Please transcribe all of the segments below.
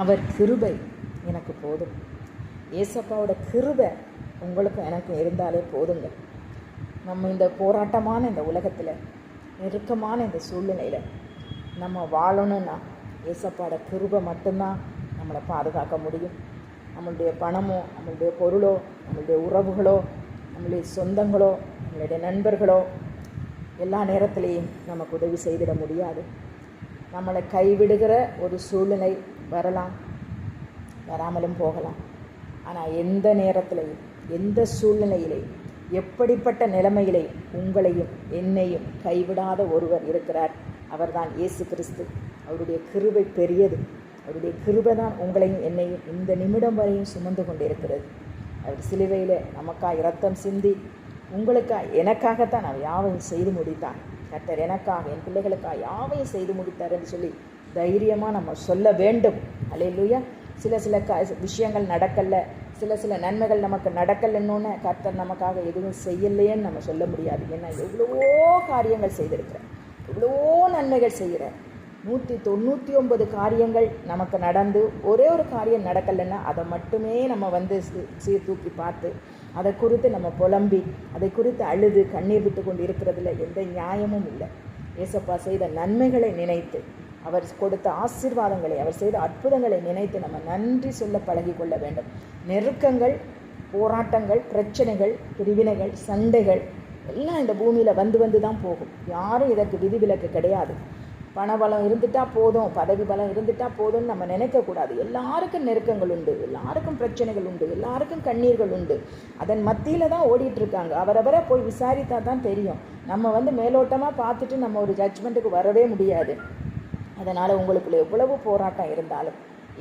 அவர் கிருபை எனக்கு போதும். ஏசப்பாவோட கிருபை உங்களுக்கும் எனக்கும் இருந்தாலே போதுங்க. நம்ம இந்த போராட்டமான இந்த உலகத்தில், நெருக்கமான இந்த சூழ்நிலையில் நம்ம வாழணும்னா ஏசப்பாவோட கிருபை மட்டும்தான் நம்மளை பாதுகாக்க முடியும். நம்மளுடைய பணமோ, நம்மளுடைய பொருளோ, நம்மளுடைய உறவுகளோ, நம்மளுடைய சொந்தங்களோ, நம்மளுடைய நண்பர்களோ எல்லா நேரத்திலையும் நமக்கு உதவி செய்திட முடியாது. நம்மளை கைவிடுகிற ஒரு சூழ்நிலை வரலாம், வராமலும் போகலாம். ஆனால் எந்த நேரத்திலையும், எந்த சூழ்நிலையிலையும், எப்படிப்பட்ட நிலைமையிலே உங்களையும் என்னையும் கைவிடாத ஒருவர் இருக்கிறார். அவர்தான் இயேசு கிறிஸ்து. அவருடைய கிருபை பெரியது. அவருடைய கிருபை தான் உங்களையும் என்னையும் இந்த நிமிடம் வரையும் சுமந்து கொண்டிருக்கிறது. அவர் சிலுவையில் நமக்காக இரத்தம் சிந்தி உங்களுக்காக எனக்காகத்தான் அவர் யாவையும் செய்து முடித்தார். கர்த்தர் எனக்காக, என் பிள்ளைகளுக்காக யாவையும் செய்து முடித்தார் என்று சொல்லி தைரியமாக நம்ம சொல்ல வேண்டும். அல்லேலூயா. சில விஷயங்கள் நடக்கலை, சில நன்மைகள் நமக்கு நடக்கலைன்னு கர்த்தர் நமக்காக எதுவும் செய்யலையேன்னு நம்ம சொல்ல முடியாது. ஏன்னா எவ்வளவோ காரியங்கள் செய்திருக்கிறேன், எவ்வளவோ நன்மைகள் செய்கிறேன். 199 காரியங்கள் நமக்கு நடந்து ஒரே ஒரு காரியம் நடக்கலைன்னா அதை மட்டுமே நம்ம சீர்தூக்கி பார்த்து அதை குறித்து நம்ம புலம்பி அதை குறித்து அழுது கண்ணீர் விட்டு கொண்டு இருக்கிறதுல எந்த நியாயமும் இல்லை. ஏசப்பா செய்த நன்மைகளை நினைத்து, அவர் கொடுத்த ஆசீர்வாதங்களை, அவர் செய்த அற்புதங்களை நினைத்து நம்ம நன்றி சொல்ல பழகி கொள்ள வேண்டும். நெருக்கங்கள், போராட்டங்கள், பிரச்சனைகள், பிரிவினைகள், சண்டைகள் எல்லாம் இந்த பூமியில் வந்து தான் போகும். யாரும் இதற்கு விதிவிலக்கு கிடையாது. பணபலம் இருந்துட்டால் போதும், பதவி பலம் இருந்துட்டால் போதும்னு நம்ம நினைக்கக்கூடாது. எல்லாருக்கும் நெருக்கங்கள் உண்டு, எல்லாருக்கும் பிரச்சனைகள் உண்டு, எல்லாருக்கும் கண்ணீர்கள் உண்டு. அதன் மத்தியில் தான் ஓடிட்டுருக்காங்க. அவரவரை போய் விசாரித்தா தான் தெரியும். நம்ம மேலோட்டமாக பார்த்துட்டு நம்ம ஒரு ஜட்ஜ்மெண்ட்டுக்கு வரவே முடியாது. அதனால் உங்களுக்குள்ள எவ்வளவு போராட்டம் இருந்தாலும்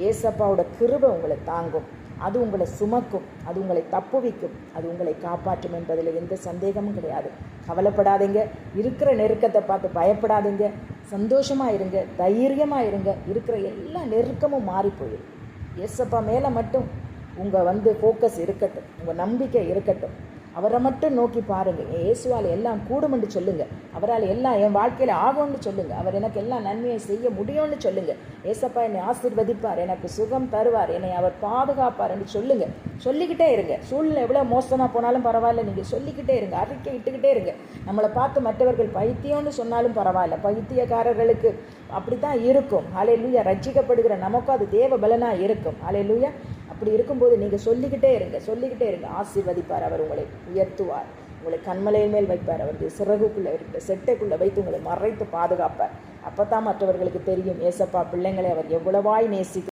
ஏசப்பாவோட கிருபை உங்களை தாங்கும், அது உங்களை சுமக்கும், அது உங்களை தப்புவிக்கும், அது உங்களை காப்பாற்றும் என்பதில் எந்த சந்தேகமும் கிடையாது. கவலைப்படாதீங்க. இருக்கிற நெருக்கத்தை பார்த்து பயப்படாதீங்க. சந்தோஷமாக இருங்க, தைரியமாக இருங்க. இருக்கிற எல்லா நெருக்கமும் மாறி போயிடும். ஏசப்பா மேலே மட்டும் உங்கள் ஃபோக்கஸ் இருக்கட்டும், உங்கள் நம்பிக்கை இருக்கட்டும். அவரை மட்டும் நோக்கி பாருங்கள். இயேசுவால் எல்லாம் கூடுமென்று சொல்லுங்கள். அவரால் எல்லாம் என் வாழ்க்கையில் ஆகும்னு சொல்லுங்கள். அவர் எனக்கு எல்லாம் நன்மையை செய்ய முடியும்னு சொல்லுங்கள். ஏசப்பா என்னை ஆசீர்வதிப்பார், எனக்கு சுகம் தருவார், என்னை அவர் பாதுகாப்பார் என்று சொல்லுங்கள். சொல்லிக்கிட்டே இருங்க. சூழ்நிலை எவ்வளோ மோசமாக போனாலும் பரவாயில்ல, நீங்கள் சொல்லிக்கிட்டே இருங்க, அறிக்கை இட்டுக்கிட்டே இருங்க. நம்மளை பார்த்து மற்றவர்கள் பைத்தியம்னு சொன்னாலும் பரவாயில்ல, பைத்தியக்காரர்களுக்கு அப்படித்தான் இருக்கும். ஹல்லேலூயா. ரட்சிக்கப்படுகிற நமக்கும் அது தேவ பலனாக இருக்கும். ஹல்லேலூயா. அப்படி இருக்கும்போது நீங்கள் சொல்லிக்கிட்டே இருங்க. ஆசீர்வதிப்பார், அவர் உங்களை உயர்த்துவார், உங்களை கண்மலையின் மேல் வைப்பார், அவருடைய சிறகுக்குள்ளே இருக்கிற செட்டைக்குள்ளே வைத்து உங்களை மறைத்து பாதுகாப்பார். அப்போ தான் மற்றவர்களுக்கு தெரியும் ஏசப்பா பிள்ளைங்களை அவர் எவ்வளவாய் நேசிக்கிறார்.